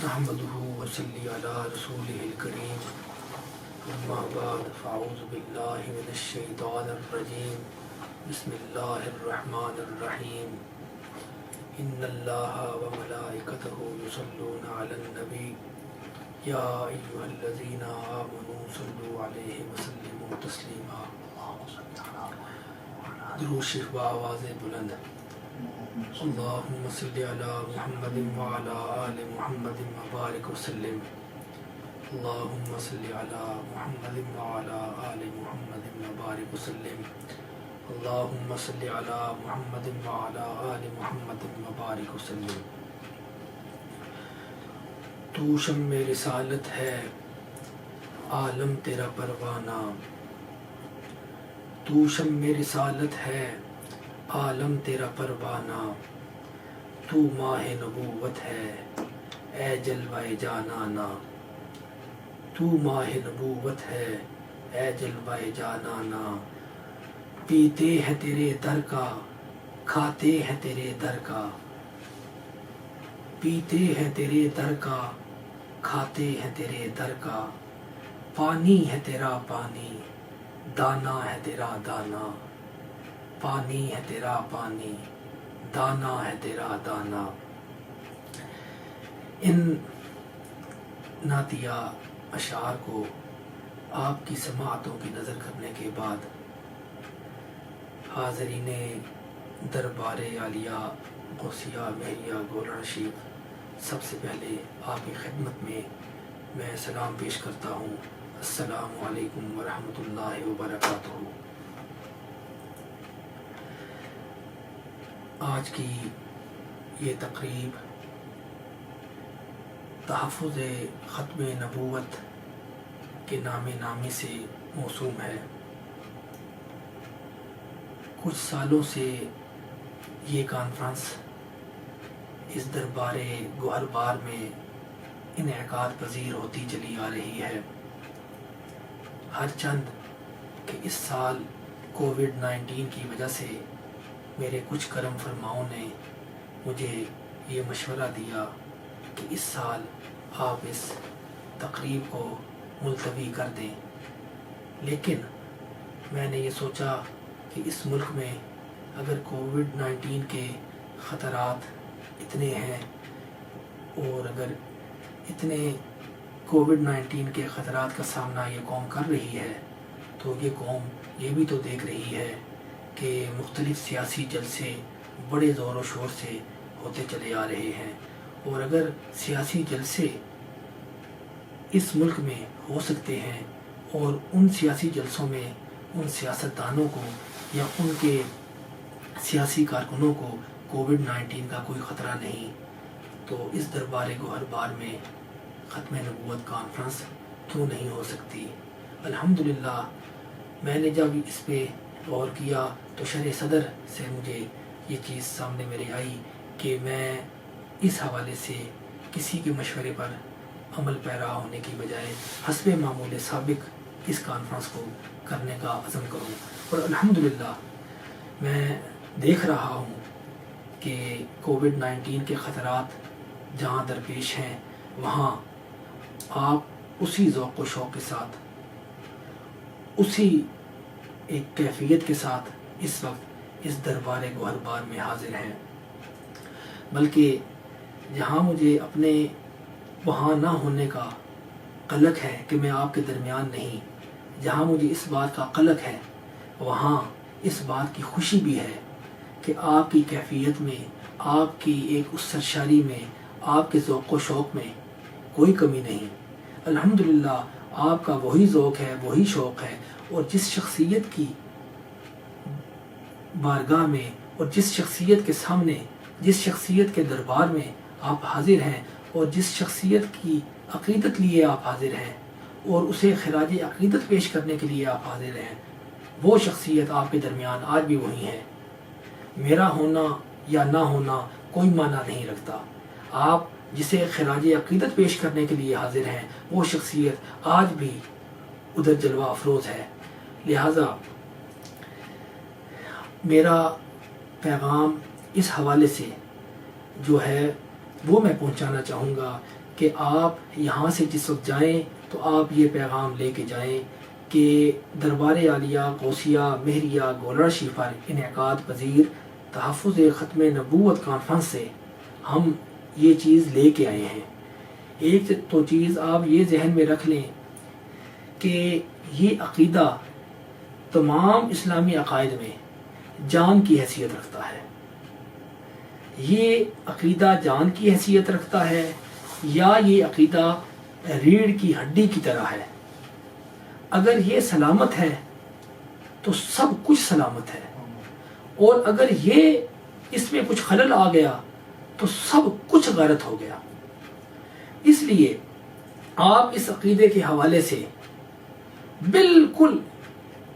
نحمده ونصلي على رسوله الكريم أما بعد فأعوذ بالله من الشيطان الرجيم بسم الله الرحمن الرحيم إن الله وملائكته يصلون على النبي يا أيها الذين آمنوا صلوا عليه وسلموا تسليما درود شریف بآواز بلند اللهم صل على محمد وعلى آل محمد وبارك وسلم اللهم صل على محمد وعلى آل محمد وبارك وسلم اللهم صل على محمد وعلى آل محمد وبارك وسلم تو شمع رسالت ہے عالم تیرا پروانہ تو شمع رسالت ہے عالم تیرا پروانہ تو ماہ نبوت ہے اے جلوہ جانانا تو ماہ نبوت ہے اے جلوہ جانانا پیتے ہیں تیرے در کا کھاتے ہیں تیرے در کا پیتے ہیں تیرے در کا کھاتے ہیں تیرے در کا پانی ہے تیرا پانی دانا ہے تیرا دانا پانی ہے تیرا پانی دانا ہے تیرا دانا ان نعتیہ اشعار کو آپ کی سماعتوں کی نظر کرنے کے بعد حاضرین دربار عالیہ غوثیہ مہریہ گولڑا شریف سب سے پہلے آپ کی خدمت میں سلام پیش کرتا ہوں السلام علیکم ورحمۃ اللہ وبرکاتہ۔ آج کی یہ تقریب تحفظ ختم نبوت کے نام نامی سے موسوم ہے۔ کچھ سالوں سے یہ کانفرنس اس دربار گوہر بار میں انعقاد پذیر ہوتی چلی آ رہی ہے۔ ہر چند کہ اس سال کووڈ-19 کی وجہ سے میرے کچھ کرم فرماؤں نے مجھے یہ مشورہ دیا کہ اس سال آپ اس تقریب کو ملتوی کر دیں، لیکن میں نے یہ سوچا کہ اس ملک میں اگر کووڈ-19 کے خطرات اتنے ہیں اور اگر اتنے کووڈ-19 کے خطرات کا سامنا یہ قوم کر رہی ہے تو یہ قوم یہ بھی تو دیکھ رہی ہے کہ مختلف سیاسی جلسے بڑے زور و شور سے ہوتے چلے آ رہے ہیں، اور اگر سیاسی جلسے اس ملک میں ہو سکتے ہیں اور ان سیاسی جلسوں میں ان سیاستدانوں کو یا ان کے سیاسی کارکنوں کو کووڈ-19 کا کوئی خطرہ نہیں، تو اس دربار گوہر بار میں ختم نبوت کانفرنس کیوں نہیں ہو سکتی؟ الحمدللہ میں نے جب اس پہ غور کیا تو شرح صدر سے مجھے یہ چیز سامنے میرے آئی کہ میں اس حوالے سے کسی کے مشورے پر عمل پیرا ہونے کی بجائے حسب معمول سابق اس کانفرنس کو کرنے کا عزم کروں، اور الحمدللہ میں دیکھ رہا ہوں کہ کووڈ-19 کے خطرات جہاں درپیش ہیں وہاں آپ اسی ذوق و شوق کے ساتھ، اسی ایک کیفیت کے ساتھ اس وقت اس دربار گوہر بار میں حاضر ہیں، بلکہ جہاں مجھے اپنے وہاں نہ ہونے کا قلق ہے کہ میں آپ کے درمیان نہیں، جہاں مجھے اس بات کا قلق ہے وہاں اس بات کی خوشی بھی ہے کہ آپ کی کیفیت میں، آپ کی ایک اس سرشاری میں، آپ کے ذوق و شوق میں کوئی کمی نہیں۔ الحمدللہ آپ کا وہی ذوق ہے، وہی شوق ہے، اور جس شخصیت کی بارگاہ میں اور جس شخصیت کے سامنے، جس شخصیت کے دربار میں آپ حاضر ہیں اور جس شخصیت کی عقیدت لیے آپ حاضر ہیں اور اسے خراج عقیدت پیش کرنے کے لیے آپ حاضر ہیں، وہ شخصیت آپ کے درمیان آج بھی وہی ہے۔ میرا ہونا یا نہ ہونا کوئی معنی نہیں رکھتا، آپ جسے خراج عقیدت پیش کرنے کے لیے حاضر ہیں وہ شخصیت آج بھی ادھر جلوہ افروز ہے۔ لہٰذا میرا پیغام اس حوالے سے جو ہے وہ میں پہنچانا چاہوں گا کہ آپ یہاں سے جس وقت جائیں تو آپ یہ پیغام لے کے جائیں کہ دربار عالیہ غوثیہ مہریہ گولڑا شریف پر انعقاد پذیر تحفظ ختم نبوت کانفرنس سے ہم یہ چیز لے کے آئے ہیں۔ ایک تو چیز آپ یہ ذہن میں رکھ لیں کہ یہ عقیدہ تمام اسلامی عقائد میں جان کی حیثیت رکھتا ہے۔ یہ عقیدہ جان کی حیثیت رکھتا ہے یا یہ عقیدہ ریڑھ کی ہڈی کی طرح ہے؟ اگر یہ سلامت ہے تو سب کچھ سلامت ہے، اور اگر یہ اس میں کچھ خلل آ گیا تو سب کچھ غارت ہو گیا۔ اس لیے آپ اس عقیدے کے حوالے سے بالکل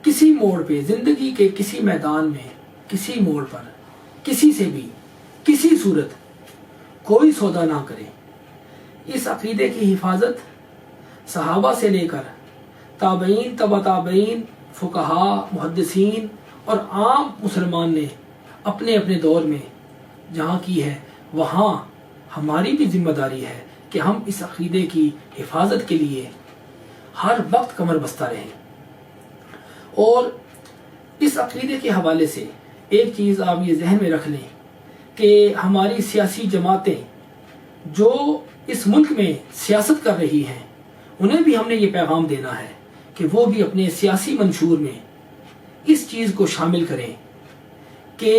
کسی موڑ پہ، زندگی کے کسی میدان میں، کسی موڑ پر کسی سے بھی کسی صورت کوئی سودا نہ کریں۔ اس عقیدے کی حفاظت صحابہ سے لے کر تابعین، تبع تابعین، فقہاء، محدثین اور عام مسلمان نے اپنے اپنے دور میں جہاں کی ہے، وہاں ہماری بھی ذمہ داری ہے کہ ہم اس عقیدے کی حفاظت کے لیے ہر وقت کمر بستہ رہیں۔ اور اس عقیدے کے حوالے سے ایک چیز آپ یہ ذہن میں رکھ لیں کہ ہماری سیاسی جماعتیں جو اس ملک میں سیاست کر رہی ہیں، انہیں بھی ہم نے یہ پیغام دینا ہے کہ وہ بھی اپنے سیاسی منشور میں اس چیز کو شامل کریں کہ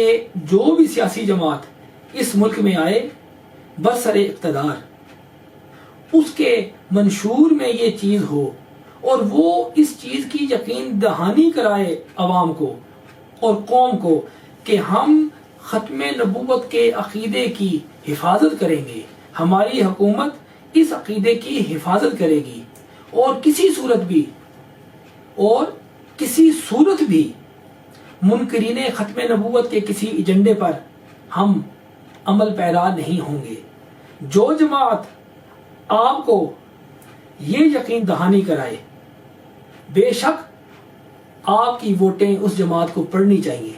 جو بھی سیاسی جماعت اس ملک میں آئے برسر اقتدار، اس کے منشور میں یہ چیز ہو اور وہ اس چیز کی یقین دہانی کرائے عوام کو اور قوم کو کہ ہم ختم نبوت کے عقیدے کی حفاظت کریں گے، ہماری حکومت اس عقیدے کی حفاظت کرے گی، اور کسی صورت بھی منکرین ختم نبوت کے کسی ایجنڈے پر ہم عمل پیرا نہیں ہوں گے۔ جو جماعت آپ کو یہ یقین دہانی کرائے، بے شک آپ کی ووٹیں اس جماعت کو پڑنی چاہیے۔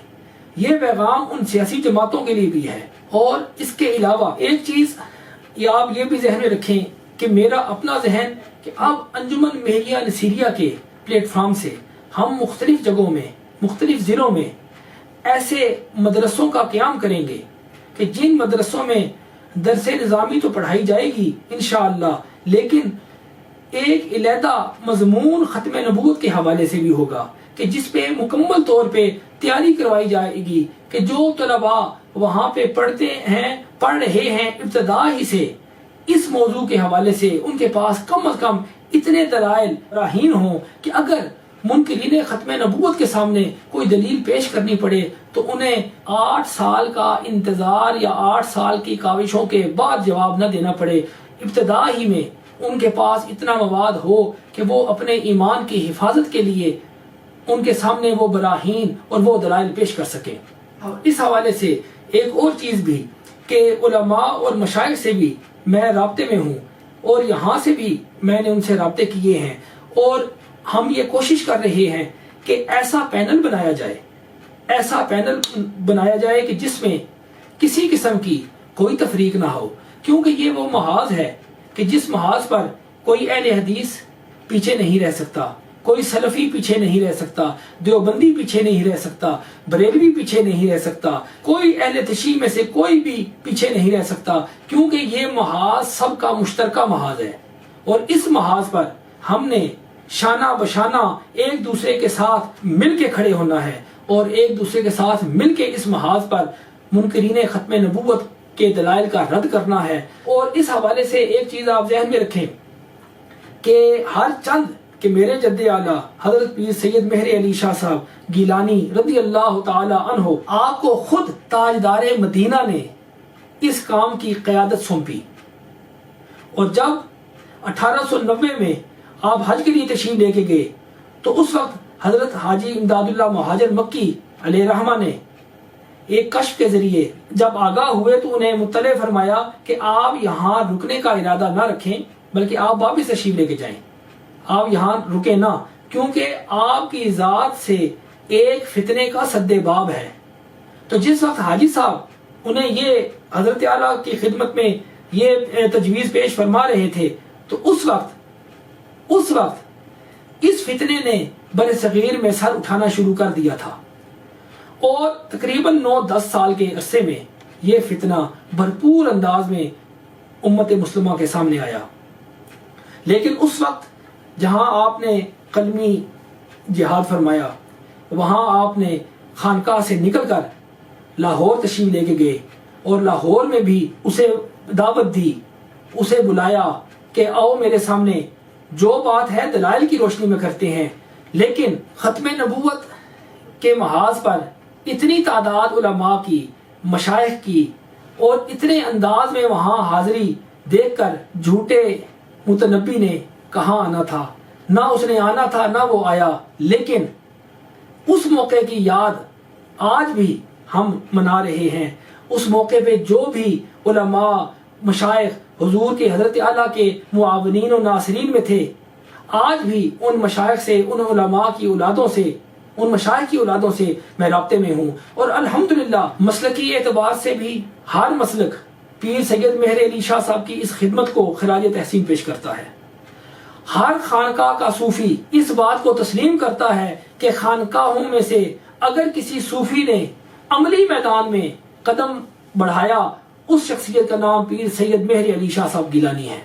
یہ پیغام ان سیاسی جماعتوں کے لیے بھی ہے۔ اور اس کے علاوہ ایک چیز آپ یہ بھی ذہن میں رکھیں کہ میرا اپنا ذہن کہ اب انجمن مہریہ نصیریہ کے پلیٹ فارم سے ہم مختلف جگہوں میں، مختلف ضلعوں میں ایسے مدرسوں کا قیام کریں گے کہ جن مدرسوں میں درس نظامی تو پڑھائی جائے گی انشاءاللہ، لیکن ایک علیحدہ مضمون ختم نبوت کے حوالے سے بھی ہوگا کہ جس پہ مکمل طور پہ تیاری کروائی جائے گی کہ جو طلباء وہاں پہ پڑھ رہے ہیں ابتدا ہی سے اس موضوع کے حوالے سے ان کے پاس کم از کم اتنے دلائل براہین ہوں کہ اگر منکرین ختم نبوت کے سامنے کوئی دلیل پیش کرنی پڑے تو انہیں 8 سال کا انتظار یا 8 سال کی کاوشوں کے بعد جواب نہ دینا پڑے، ابتدا ہی میں ان کے پاس اتنا مواد ہو کہ وہ اپنے ایمان کی حفاظت کے لیے ان کے سامنے وہ براہین اور وہ دلائل پیش کر سکیں۔ اس حوالے سے ایک اور چیز بھی کہ علماء اور مشائخ سے بھی میں رابطے میں ہوں، اور یہاں سے بھی میں نے ان سے رابطے کیے ہیں، اور ہم یہ کوشش کر رہے ہیں کہ ایسا پینل بنایا جائے کہ جس میں کسی قسم کی کوئی تفریق نہ ہو، کیونکہ یہ وہ محاذ ہے کہ جس محاذ پر کوئی اہل حدیث پیچھے نہیں رہ سکتا، کوئی سلفی پیچھے نہیں رہ سکتا، دیوبندی پیچھے نہیں رہ سکتا، بریلوی پیچھے نہیں رہ سکتا، کوئی اہل تشیع میں سے کوئی بھی پیچھے نہیں رہ سکتا، کیونکہ یہ محاذ سب کا مشترکہ محاذ ہے۔ اور اس محاذ پر ہم نے شانہ بشانہ ایک دوسرے کے ساتھ مل کے کھڑے ہونا ہے، اور ایک دوسرے کے ساتھ مل کے اس محاذ پر منکرین ختم نبوت کے دلائل کا رد کرنا ہے۔ اور اس حوالے سے ایک چیز آپ ذہن میں رکھیں کہ ہر چند کہ میرے جد اعلیٰ حضرت پیر سید مہر علی شاہ صاحب گیلانی رضی اللہ تعالی عنہ، آپ کو خود تاجدار مدینہ نے اس کام کی قیادت سونپی، اور جب 1890 میں آپ حج کے لیے تشریف لے کے گئے تو اس وقت حضرت حاجی امداد اللہ مہاجر مکی علیہ رحمہ نے ایک کشف کے ذریعے جب آگاہ ہوئے تو انہیں مطلع فرمایا کہ آپ یہاں رکنے کا ارادہ نہ رکھیں، بلکہ آپ واپس تشریف لے کے جائیں، آپ یہاں رکے نہ، کیونکہ آپ کی ذات سے ایک فتنے کا سد باب ہے۔ تو جس وقت حاجی صاحب انہیں یہ حضرت اعلیٰ کی خدمت میں یہ تجویز پیش فرما رہے تھے تو اس وقت اس فتنے نے بر صغیر میں سر اٹھانا شروع کر دیا تھا، اور تقریباً 9-10 سال کے عرصے میں یہ فتنہ بھرپور انداز میں امت مسلمہ کے سامنے آیا۔ لیکن اس وقت جہاں آپ نے قلمی جہاد فرمایا، وہاں آپ نے خانقاہ سے نکل کر لاہور تشریف لے کے گئے، اور لاہور میں بھی اسے دعوت دی، اسے بلایا کہ آؤ میرے سامنے، جو بات ہے دلائل کی روشنی میں کرتے ہیں۔ لیکن ختم نبوت کے محاذ پر اتنی تعداد علماء کی، مشائخ کی، اور اتنے انداز میں وہاں حاضری دیکھ کر جھوٹے متنبی نے کہاں آنا تھا، نہ اس نے آنا تھا نہ وہ آیا۔ لیکن اس موقع کی یاد آج بھی ہم منا رہے ہیں۔ اس موقع پہ جو بھی علماء، مشائخ حضور کے حضرت اعلیٰ کے معاونین و ناصرین میں تھے، آج بھی ان مشائخ سے، ان علماء کی اولادوں سے، ان مشائخ کی اولادوں سے میں رابطے میں ہوں، اور الحمدللہ مسلکی اعتبار سے بھی ہر مسلک پیر سید مہر علی شاہ صاحب کی اس خدمت کو خراج تحسین پیش کرتا ہے۔ ہر خانقاہ کا صوفی اس بات کو تسلیم کرتا ہے کہ خانقاہوں میں سے اگر کسی صوفی نے عملی میدان میں قدم بڑھایا، اس شخصیت کا نام پیر سید مہر علی شاہ صاحب گیلانی ہے۔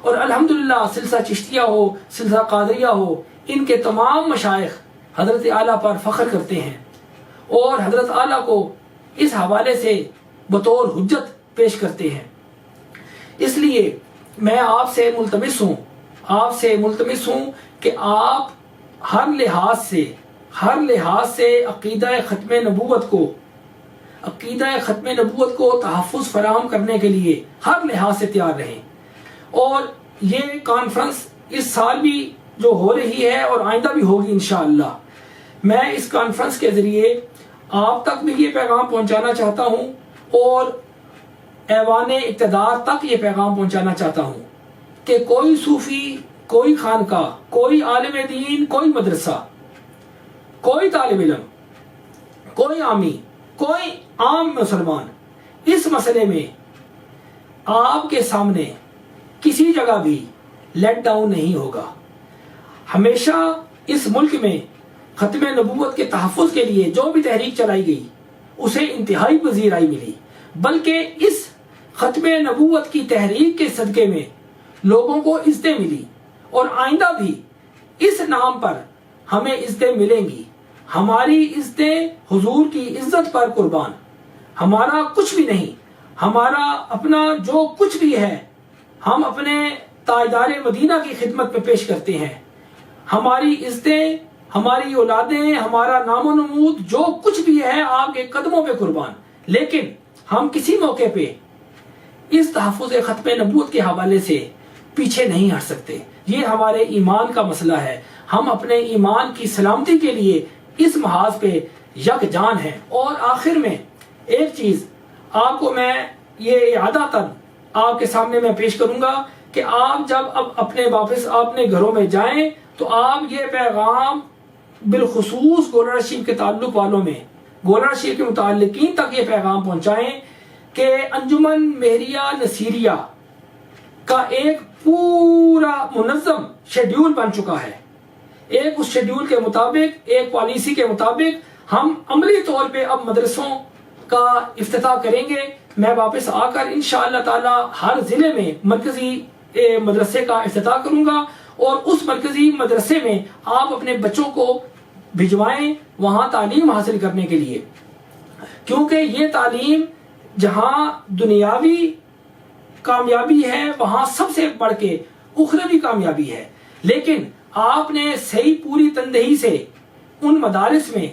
اور الحمدللہ سلسلہ چشتیہ ہو، سلسلہ قادریہ ہو، ان کے تمام مشائخ حضرت اعلیٰ پر فخر کرتے ہیں، اور حضرت اعلیٰ کو اس حوالے سے بطور حجت پیش کرتے ہیں۔ اس لیے میں آپ سے ملتمس ہوں کہ آپ ہر لحاظ سے عقیدہ ختم نبوت کو تحفظ فراہم کرنے کے لیے ہر لحاظ سے تیار رہیں۔ اور یہ کانفرنس اس سال بھی جو ہو رہی ہے اور آئندہ بھی ہوگی انشاءاللہ، میں اس کانفرنس کے ذریعے آپ تک بھی یہ پیغام پہنچانا چاہتا ہوں، اور ایوان اقتدار تک یہ پیغام پہنچانا چاہتا ہوں کہ کوئی صوفی، کوئی خانقاہ، کوئی عالم دین، کوئی مدرسہ، کوئی طالب علم، کوئی عامی، کوئی عام مسلمان اس مسئلے میں آپ کے سامنے کسی جگہ بھی لیٹ ڈاؤن نہیں ہوگا۔ ہمیشہ اس ملک میں ختم نبوت کے تحفظ کے لیے جو بھی تحریک چلائی گئی اسے انتہائی پذیرائی ملی، بلکہ اس ختم نبوت کی تحریک کے صدقے میں لوگوں کو عزتیں ملی، اور آئندہ بھی اس نام پر ہمیں عزتیں ملیں گی۔ ہماری عزتیں حضور کی عزت پر قربان، ہمارا کچھ بھی نہیں، ہمارا اپنا جو کچھ بھی ہے ہم اپنے تاجدار مدینہ کی خدمت میں پیش کرتے ہیں۔ ہماری عزتیں، ہماری اولادیں، ہمارا نام و نمود جو کچھ بھی ہے آپ کے قدموں پہ قربان۔ لیکن ہم کسی موقع پہ اس تحفظ ختم نبوت کے حوالے سے پیچھے نہیں ہٹ سکتے۔ یہ ہمارے ایمان کا مسئلہ ہے، ہم اپنے ایمان کی سلامتی کے لیے اس محاذ پہ یکجان ہیں۔ اور آخر میں ایک چیز آپ کو میں یہ اعادتاً آپ کے سامنے میں پیش کروں گا کہ آپ جب اب اپنے گھروں میں جائیں تو آپ یہ پیغام بالخصوص گولڑا شریف کے تعلق والوں میں، گولڑا شریف کے متعلقین تک یہ پیغام پہنچائیں کہ انجمن مہریہ نصیریہ کا ایک پورا منظم شیڈیول بن چکا ہے۔ ایک اس شیڈیول کے مطابق، ایک پالیسی کے مطابق ہم عملی طور پہ اب مدرسوں کا افتتاح کریں گے۔ میں واپس آ کر انشاءاللہ تعالی ہر ضلع میں مرکزی مدرسے کا افتتاح کروں گا، اور اس مرکزی مدرسے میں آپ اپنے بچوں کو بھجوائیں وہاں تعلیم حاصل کرنے کے لیے، کیونکہ یہ تعلیم جہاں دنیاوی کامیابی ہے وہاں سب سے بڑھ کے اخروی کامیابی ہے۔ لیکن آپ نے صحیح پوری تندہی سے ان مدارس میں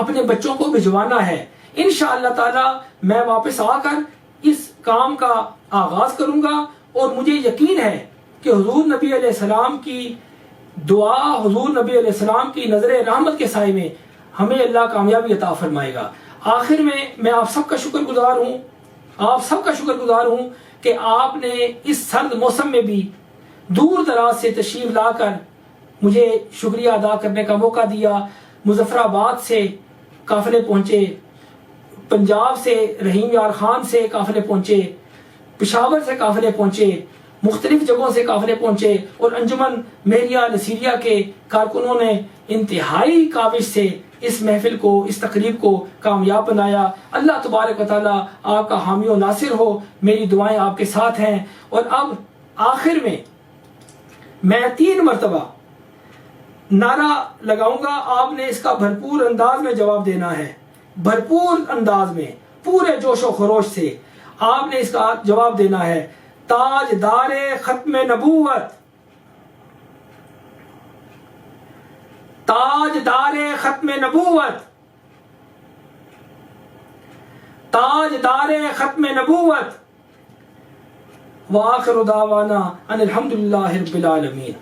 اپنے بچوں کو بھجوانا ہے۔ انشاءاللہ تعالی میں واپس آ کر اس کام کا آغاز کروں گا، اور مجھے یقین ہے کہ حضور نبی علیہ السلام کی دعا، حضور نبی علیہ السلام کی نظر رحمت کے سائے میں ہمیں اللہ کامیابی عطا فرمائے گا۔ آخر میں آپ سب کا شکر گزار ہوں کہ آپ نے اس سرد موسم میں بھی دور دراز سے تشریف لا کر مجھے شکریہ ادا کرنے کا موقع دیا۔ مظفر آباد سے قافلے پہنچے، پنجاب سے رحیم یار خان سے قافلے پہنچے، پشاور سے قافلے پہنچے، مختلف جگہوں سے قافلے پہنچے، اور انجمن مہریہ نصیریہ کے کارکنوں نے انتہائی کاوش سے اس محفل کو، اس تقریب کو کامیاب بنایا۔ اللہ تبارک و تعالیٰ آپ کا حامی و ناصر ہو، میری دعائیں آپ کے ساتھ ہیں۔ اور اب آخر میں 3 مرتبہ نعرہ لگاؤں گا، آپ نے اس کا بھرپور انداز میں جواب دینا ہے، بھرپور انداز میں، پورے جوش و خروش سے آپ نے اس کا جواب دینا ہے۔ تاجدار ختم نبوت، تاجدار ختم نبوت، تاجدار ختم نبوت، وآخر دعوانا ان الحمدللہ رب العالمین۔